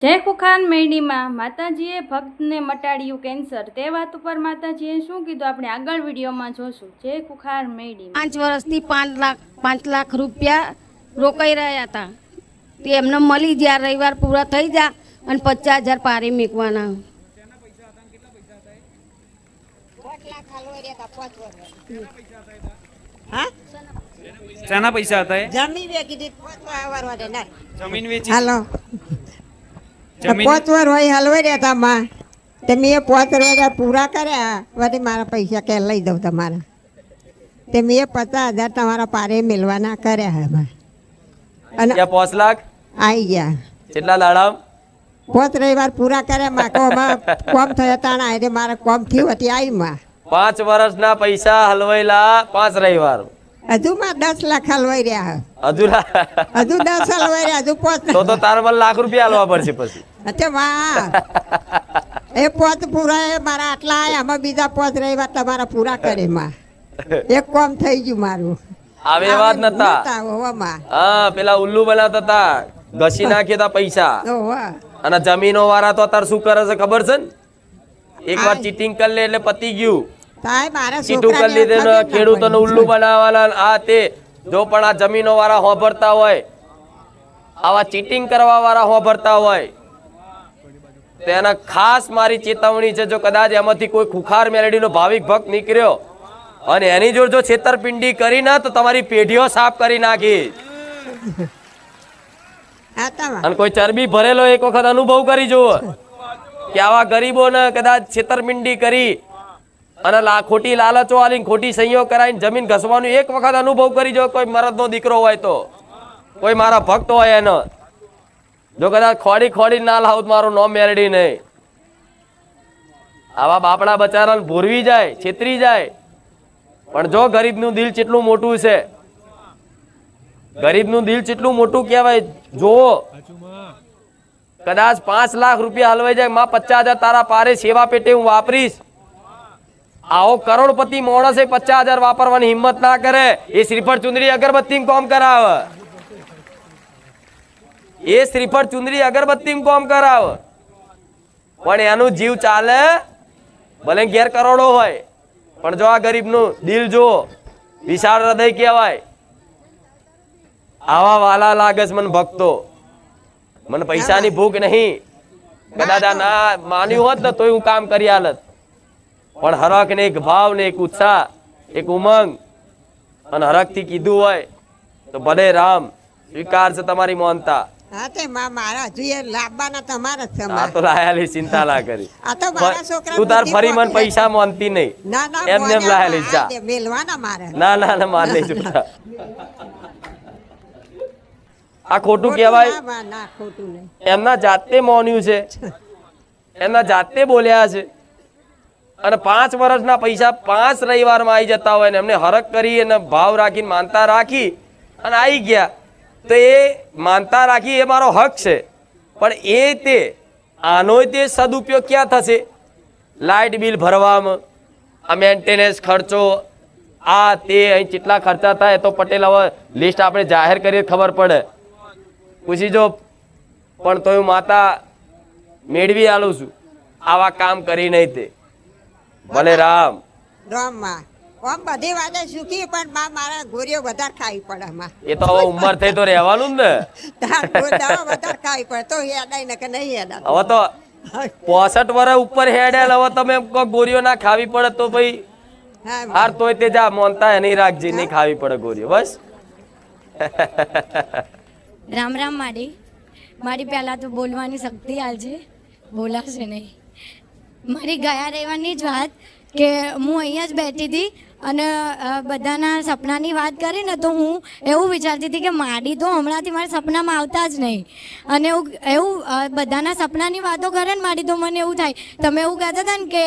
જય ખુખાન મેરડીમાં માતાજીએ ભક્તને મટાડ્યું કેન્સર, તે વાત ઉપર માતાજીએ શું કીધું આપણે આગળ વિડીયોમાં જોશું. જય ખુખાન મેરડી. 5 વર્ષથી 5 લાખ રૂપિયા રોકાઈ રહ્યા હતા તે એમને મળી ગયા. રવિવાર પૂરા થઈ જા અને 50,000 પારી મૂકવાના. શાના પૈસા હતા? જમીન વેચી જમીન વેચી. હાલો જમીન 5 વાર હોય હલવાઈ રહ્યા હતા માં તે મેં 5 વાર પૂરા કર્યા. વળી મારા પૈસા કે લઈ દઉં તમારા તે મેં 50,000 તમારા પારે મેળવાના કર્યા હવે અને 5 લાખ આવી ગયા. કેટલા દાડા? 5 રવિવાર પૂરા કર્યા માં કોમ થયા તાણા એટલે મારા કોમ થયું હતી આવી માં 5 વર્ષના પૈસા હલવાયેલા 5 રવિવાર. હજુ માં 10 લાખ હલવાઈ રહ્યા અધૂરા. હજુ 10 હલવાઈ રહ્યા હજુ 5 તો તારે મને લાખ રૂપિયા હલવા પડશે પછી. અચ્છા માં એ 5 પૂરા મારા આટલા આયા આમાં બીજા 5 રવિવાર તમારા પૂરા કરે માં એક કોમ થઈ ગયું મારું. આવે વાત નતા. હા, પેલા ઉલ્લુ બનાવતા હતા, ઘસી નાખ્યા હતા પૈસા. અને જમીનો વાળા તો અત્યારે શું કરે છે ખબર છે ને? એકવાર ચીટિંગ કરી લે એટલે પતી ગયું. ચીટું કરી લીધે ને ખેડૂતોને ઉલ્લુ બનાવવાના આ તે. જો પણ આ જમીનો વાળા હોભરતા હોય, આવા ચીટિંગ કરવા વાળા હોભરતા હોય, તેના ખાસ મારી ચેતવણી છે. જો કદાચ એમાંથી કોઈ ખુખાર મેલડીનો ભાવિક ભક્ત નીકળ્યો અને એની જોડે જો છેતરપિંડી કરી ના તો તમારી પેઢીઓ સાફ કરી નાખી. અને કોઈ ચરબી ભરેલો એક વખત અનુભવ કરી જુઓ કે આવા ગરીબોને કદાચ છેતરપિંડી કરી અને ખોટી લાલચો આલીને ખોટી સહીઓ કરાવીને જમીન ઘસવાનું એક વખત અનુભવ કરી જો. કોઈ મરદનો દીકરો હોય તો, કોઈ મારા ભક્ત હોય એનો, જો કદાચ ખોડી ના લાવ મારું નોમ મેળડી નહીં. આવા બાપડા બચારાને ભૂરવી જાય, છેતરી જાય. પણ જો ગરીબનું દિલ કેટલું મોટું છે, ગરીબનું દિલ કેટલું મોટું કહેવાય. જોવો, કદાચ 5 લાખ રૂપિયા હલવાઈ જાય, માં 50,000 તારા પારે સેવા પેટે હું વાપરીશ. આવો કરોડપતિ માણસે 50,000 વાપરવાની હિંમત ના કરે. એ શ્રીફળ ચુંદડી અગરબત્તી કોમ કરાવે, એ શ્રીફળ ચુંદડી અગરબત્તી કોમ કરાવે. પણ એનું જીવ ચાલે ભલે ઘેર કરોડો હોય, પણ જો આ ગરીબનું દિલ જો, વિશાળ હૃદય કહેવાય. આવા વાલા લાગે છે મને ભક્તો. મને પૈસાની ભૂખ નહીં. કદાચ આ ના માન્યું હોત ને તોય હું કામ કરી હાલત. પણ હરખ ને એક ભાવ ને એક ઉત્સાહ, એક ઉમંગ અને હરખ થી કીધું હોય તો ભલે રામ સ્વીકાર છે તમારી મોનતા. તો લાયાલી ચિંતા ના કરી. તું તાર ફરી મને પૈસા મોનતી નહીં, એમને એમ લાયાલી જા. ના ના ના માર નહીં ચૂકતા. આ ખોટું કહેવાય. એમના જાતે મોન્યું છે, એમના જાતે બોલ્યા છે. અને 5 વર્ષના પૈસા 5 રવિવારમાં આવી જતા હોય ને એમને હરખ કરી અને ભાવ રાખીને માનતા રાખી અને આવી ગયા, તો એ માનતા રાખી એ મારો હક છે. પણ આનો તે સદુપયોગ ક્યાં થશે? લાઇટ બિલ ભરવામાં, આ મેન્ટેનન્સ ખર્ચો, આ તે અહીં કેટલા ખર્ચા થાય તો પટેલ હવે લિસ્ટ આપણે જાહેર કરીએ ખબર પડે, પૂછી જો. પણ તો હું માતા મેળવી આલું છું, આવા કામ કરી નહીં તે. ભલે રામ બધી વાતે સુખી પણ મારા ગોળીઓ વધારે ખાવી પડે માં. એ તો હવે ઉંમર થઈ તો રહેવાનું જ ને. વધારે ખાવી પડે તો હેડાય ને કે નહીં હેડા. હવે તો 65 વર્ષ ઉપર હેડેલ. હવે તમે ગોળીઓ ના ખાવી પડે તો ભાઈ હાર તોય તે જા મોનતા નહીં રાખજે, નહીં ખાવી પડે ગોળીઓ બસ. રામ રામ મારી પહેલાં તો બોલવાની શક્તિ હાલશે, બોલાશે નહીં. મારી ગયા રહેવાની જ વાત કે હું અહીંયા જ બેઠી હતી અને બધાના સપનાની વાત કરી ને તો હું એવું વિચારતી હતી કે માડી તો હમણાંથી મારા સપનામાં આવતા જ નહીં. અને એવું બધાના સપનાની વાતો કરે ને માડી તો મને એવું થાય, તમે એવું કહેતા હતા ને કે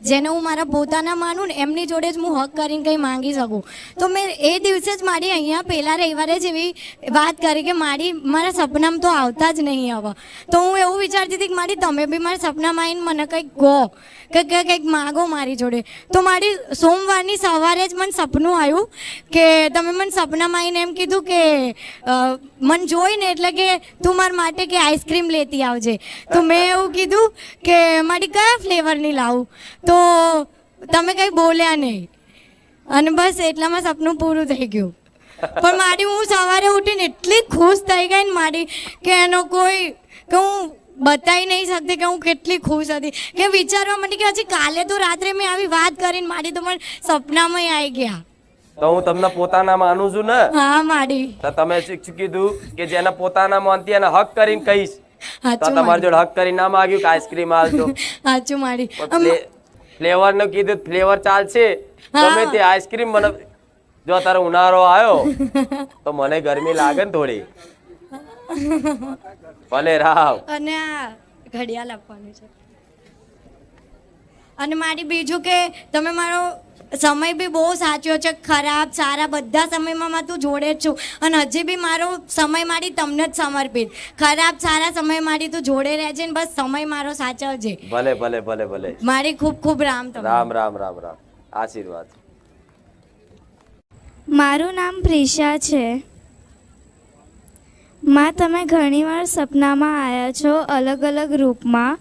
જેને હું મારા પોતાના માનું ને એમની જોડે જ હું હક કરીને કંઈ માંગી શકું. તો મેં એ દિવસે જ માડી અહીંયા પહેલાં રવિવારે જ એવી વાત કરી કે માડી મારા સપનામાં તો આવતા જ નહીં હવે. તો હું એવું વિચારતી હતી કે માડી તમે બી મારા સપનામાં આવીને મને કંઈક કહો કે કંઈક માગો મારી જોડે. તો માડી સોમવારની સવાર સવારે જ મને સપનું આવ્યું કે તમે મને સપનામાં આવીને એમ કીધું કે મને જોઈને એટલે કે તું મારા માટે કે આઈસ્ક્રીમ લેતી આવજે. તો મેં એવું કીધું કે મારી કયા ફ્લેવરની લાવું, તો તમે કંઈ બોલ્યા નહીં અને બસ એટલામાં સપનું પૂરું થઈ ગયું. પણ મારી હું સવારે ઉઠીને એટલી ખુશ થઈ ગઈ ને મારી કે એનો કોઈ કે હું બતાવી નહીં શકતી કે હું કેટલી ખુશ હતી, કે વિચારવા માંડી કે હજી કાલે તો રાત્રે મેં આવી વાત કરીને મારી તો મને સપનામાં આવી ગયા. તો હું તમને પોતાના માનું છું ને. હા મારી તો તમે શું કીધું કે જેને પોતાના માનતી એને હક કરીને કહીશ, તો સાચું તમારી જોડે હક કરીને ના માગ્યું કે આઈસ્ક્રીમ આવજો. સાચું મારી ફ્લેવર નું કીધું ફ્લેવર ચાલશે ગમે તે આઈસ્ક્રીમ મને જો તારો ઉનાળો આવ્યો તો મને ગરમી લાગે ને થોડી ભલે રાવ. અને આ ઘડિયાળ આપવાનું છે. અને મારી બીજું કે તમે મારો સમય બી બહુ સાચવ્યો છે, ખરાબ સારા બધા સમયમાં તું જોડે જ છું અને હજી બી મારો સમય મારી તમને જ સમર્પિત. ખરાબ સારા સમય મારી તું જોડે રહેજે ને બસ સમય મારો સાચવજે. ભલે ભલે ભલે ભલે. મારી ખૂબ ખૂબ રામ તમને. રામ રામ રામ રામ આશીર્વાદ. મારું નામ પ્રિશા છે. માં તમે ઘણીવાર સપનામાં આવ્યા છો અલગ અલગ રૂપમાં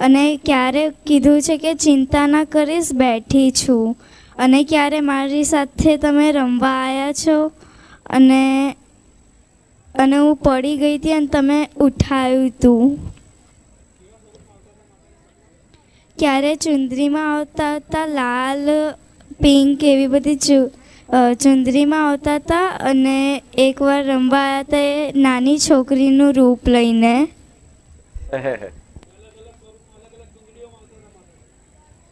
અને ક્યારે કીધું છે કે ચિંતા ના કરીશ બેઠી છું, અને ક્યારે મારી સાથે તમે રમવા આવ્યા છો અને હું પડી ગઈ હતી અને તમે ઉઠાવ્યું હતું. ક્યારે ચુંદરીમાં આવતા હતા લાલ પિંક એવી બધી ચુંદરીમાં આવતા હતા અને એકવાર રમવા આવ્યા હતા એ નાની છોકરીનું રૂપ લઈને.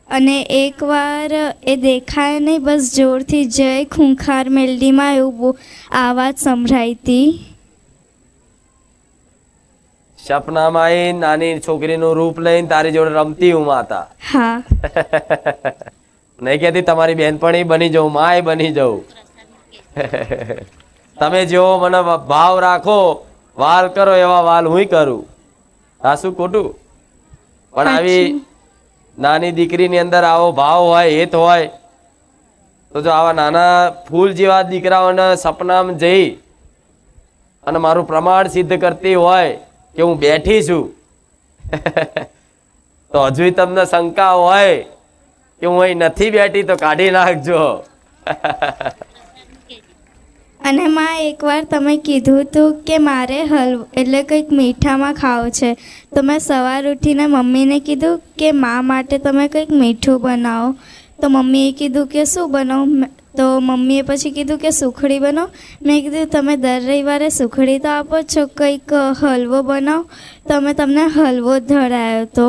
અને એકવાર એ દેખાય નહીં બસ જોરથી જય ખૂંખાર મેલડીમાં એવું આવાજ સંભળાઈ હતી. સપનામાં એ નાની છોકરીનું રૂપ લઈને તારી જોડે રમતી હું માતા. હા. નહીં કહેતી તમારી બેનપણી બની જાઉં, માય બની જાઉં. તમે જેવો મને ભાવ રાખો, વાલ કરો એવા વાલ હું કરું. હા શું ખોટું? પણ આવી નાની દીકરીની અંદર આવો ભાવ હોય, હેત હોય તો જો આવા નાના ફૂલ જેવા દીકરાઓને સપનામાં જઈ અને મારું પ્રમાણ સિદ્ધ કરતી હોય કે હું બેઠી છું તો હજુ તમને શંકા હોય કે હું અહીં નથી બેઠી તો કાઢી નાખજો. અને માં એકવાર તમે કીધું હતું કે મારે હલવો એટલે કંઈક મીઠામાં ખાવું છે, તો મેં સવાર ઉઠીને મમ્મીને કીધું કે મા માટે તમે કંઈક મીઠું બનાવો. તો મમ્મીએ કીધું કે શું બનાવું, તો મમ્મીએ પછી કીધું કે સુખડી બનાવો. મેં કીધું તમે દર રવિવારે સુખડી તો આપો છો, કંઈક હલવો બનાવો. તો મેં તમને હલવો ધરાયો હતો.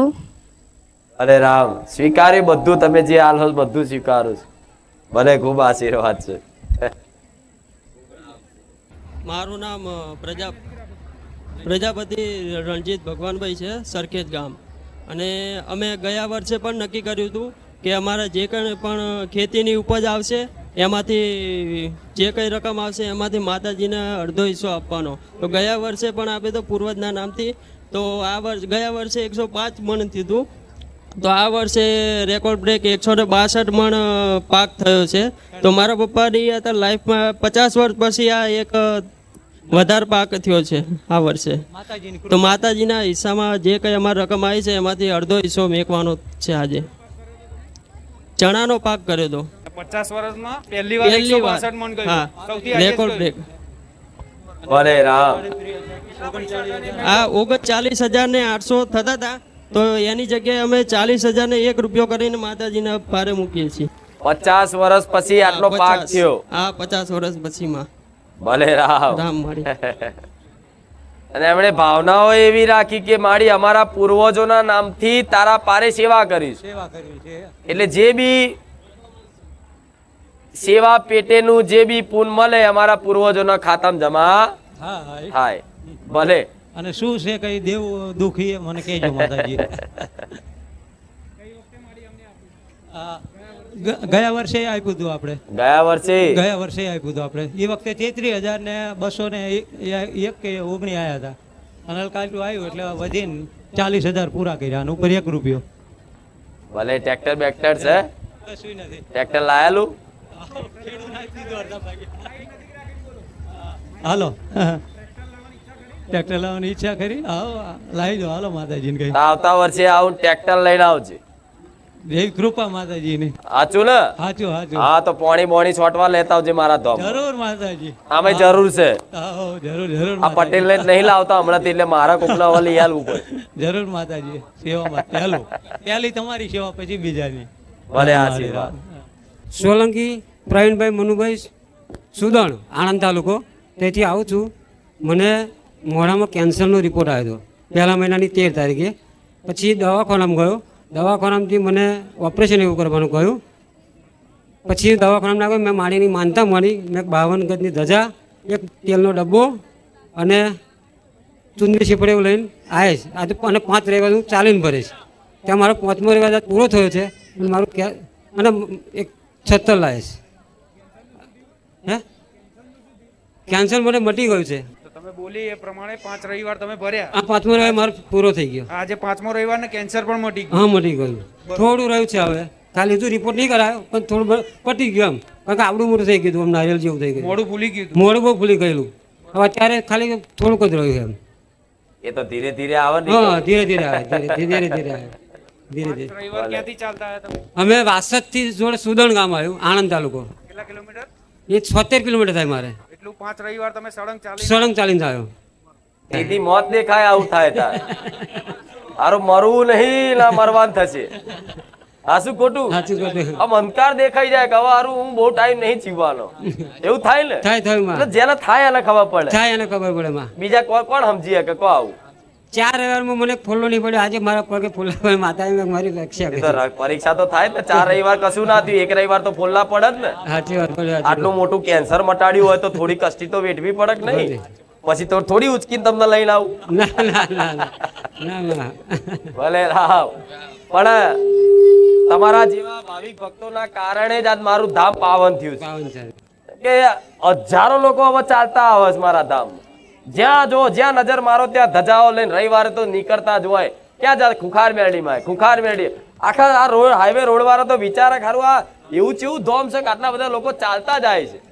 અરે રામ, સ્વીકાર્યું બધું, તમે જે હાલ હોય બધું સ્વીકારું છું. ભલે ખૂબ આશીર્વાદ છે. મારું નામ પ્રજાપતિ રણજીત ભગવાનભાઈ છે, સરખેજ ગામ. અને અમે ગયા વર્ષે પણ નક્કી કર્યું હતું કે અમારા જે કંઈ પણ ખેતીની ઉપજ આવશે એમાંથી જે કંઈ રકમ આવશે એમાંથી માતાજીને અડધો હિસ્સો આપવાનો. તો ગયા વર્ષે પણ આપે તો પૂર્વજના નામથી. તો આ ગયા વર્ષે 105 મણ થયું. તો આ વર્ષે રેકોર્ડ બ્રેક 162 મણ પાક થયો છે. તો મારા પપ્પાની અત્યારે લાઈફમાં 50 વર્ષ પછી આ એક વધારે પાક થયો છે આ વર્ષે. તો માતાજીના હિસ્સામાં જે કંઈ અમારી રકમ આવી છે એમાંથી અડધો હિસ્સો મેકવાનો છે. આજે ચણાનો પાક કર્યો હતો 50 વર્ષમાં પહેલી વાર 162 મણ ગયું. હા, સૌથી રેકોર્ડ બ્રેક. ભલે રામ. આ 39,800 થતા હતા, તો એની જગ્યાએ અમે 40,001 રૂપિયો કરીને માતાજીના ભારે મૂકીએ છીએ. 50 વર્ષ પછી આટલો પાક થયો. હા, 50 વર્ષ પછીમાં. ભલે રામ. રામ મારી. અને એમણે ભાવનાઓ એવી રાખી કે મારી અમારા પૂર્વજોના નામથી તારા પારે સેવા કરીશ. એટલે જે બી સેવા પેટેનું જે બી પુન મળે અમારા પૂર્વજોના ખાતામાં જમા થાય. ભલે. અને શું છે કઈ દેવું દુખી મને કહેજો માતાજી. ગયા વર્ષે આપ્યું હતું આપણે. ગયા વર્ષે આપ્યું હતું આપણે. એ વખતે 33,201 કે 19 આવ્યા હતા. અને કાલનું આવ્યું એટલે વધીને 40,000 પૂરા કર્યા અને ઉપર 1 રૂપિયો. ભલે. ટ્રેક્ટર બેક્ટર છે? કશું નથી. ટ્રેક્ટર લાયેલું? હાલો ટ્રેક્ટર લાવવાની ઈચ્છા કરી આવો લાવી દો હાલો માતાજીને કઈ આવતા વર્ષે આવું ટ્રેક્ટર લઈને આવજે. એવી કૃપા માતાજીની. સાચું ને? સાચું સાચું. હા તો પોણી બોણી છોટવા લેતા આવજે મારા ધોમ. જરૂર માતાજી. આમે જરૂર છે. આવો જરૂર જરૂર. આ પટેલ ને નહીં લાવતા હમણાં એટલે મારા કોકના હવે લઈ આલવું પડે. જરૂર માતાજી સેવામાં પહેલું પહેલી તમારી સેવા પછી બીજાની. ભલે આશીર્વાદ. સોલંકી પ્રવીણભાઈ મનુભાઈ સુદણ આણંદ તાલુકો તેથી આવું છું. મને મોઢામાં કેન્સરનો રિપોર્ટ આવ્યો હતો પહેલા મહિનાની 13 તારીખે. પછી દવાખાનામાં ગયો. દવાખાનામાંથી મને ઓપરેશન એવું કરવાનું કહ્યું. પછી દવાખાનામાં ગયો. મેં માળીની માનતા મળી. મેં 52 ગજની ધજા, એક તેલનો ડબ્બો અને ચુંદડી છીપડે એવું લઈને આવીશ. આજે અને 5 રવિવાર હું ચાલીને ભરીશ. ત્યાં મારો 5મો રવિવાર પૂરો થયો છે અને મારું અને એક 76 લાવીશ. હે કેન્સર મને મટી ગયું છે. તમે બોલી એ પ્રમાણે 5 રવિવાર તમે ભર્યા. આ 5મો રવિવાર મારો પૂરો થઈ ગયો. આજે 5મો રવિવાર ને કેન્સર પણ મટી ગયું. હા મટી ગયું. થોડું રહ્યું છે હવે. ખાલી હજુ રિપોર્ટ નહીં કરાયો પણ થોડું પટી ગયું એમ. કારણ કે આવડું મોટું થઈ ગયું, નારિયેલ જેવું થઈ ગયું. મોડું ભૂલી ગયું. મોડું બહુ ભૂલી ગયેલું. હવે અત્યારે ખાલી થોડુંક જ રહ્યું એમ. એ તો ધીરે ધીરે આવે ને. હા ધીરે ધીરે આવે. ધીરે ધીરે આવે. ધીરે ધીરે. રવિવાર ક્યાંથી ચાલતા આવ્યા તમે? અમે વાસદથી જોડે સુદણ ગામ આવ્યું, આણંદ તાલુકો. કેટલા કિલોમીટર? એ 76 કિલોમીટર થાય મારે. એટલું 5 રવિવાર તમે સળંગ ચાલી? સળંગ ચાલીને આવ્યો. સીધી મોત દેખાય આવું થાય તાર. હારું મરવું નહીં ના મરવાન થશે. આ શું ખોટું? સાચું કહ્યું. આમ અંધકાર દેખાઈ જાય કે હવે હારું હું બહુ ટાઈમ નહીં જીવવાનો. એવું થાય ને? થાય માં. એટલે જેને થાય એને ખબર પડે. થાય એને ખબર પડે માં. બીજા કોણ સમજી કે કો આવું? 4 રવિવારમાં મને ફોલ્લો નહીં પડ્યો. આજે મારા પગે ફોલ્લા માતા મારી રક્ષા એ તો પરીક્ષા તો થાય ને. 4 રવિવાર કશું ના થયું, 1 રવિવાર તો ફોલ્લા પડે જ ને. સાચી વાત પડે. આટલું મોટું કેન્સર મટાડ્યું હોય તો થોડી કષ્ટી તો વેઠવી પડે કે નહીં? પછી તો થોડી ઉચકીને તમને લઈને આવું. ના ના ના ના ના. ભલે રાવ. પણ તમારા જેવા ભાવિક ભક્તોના કારણે જ આજ મારું ધામ પાવન થયું છે. પાવન છે કે હજારો લોકો હવે ચાલતા આવે છે મારા ધામ. જ્યાં જો જ્યાં નજર મારો ત્યાં ધજાઓ લઈને રવિવારે તો નીકળતા જ હોય. ક્યાં જાય? ખુખાર મેરડીમાં. ખુખાર મેરડી આખા આ રોડ હાઈવે રોડ વાળા તો વિચારે ખારું આ એવું ચેવું ધોમ છે કે આટલા બધા લોકો ચાલતા જાય છે.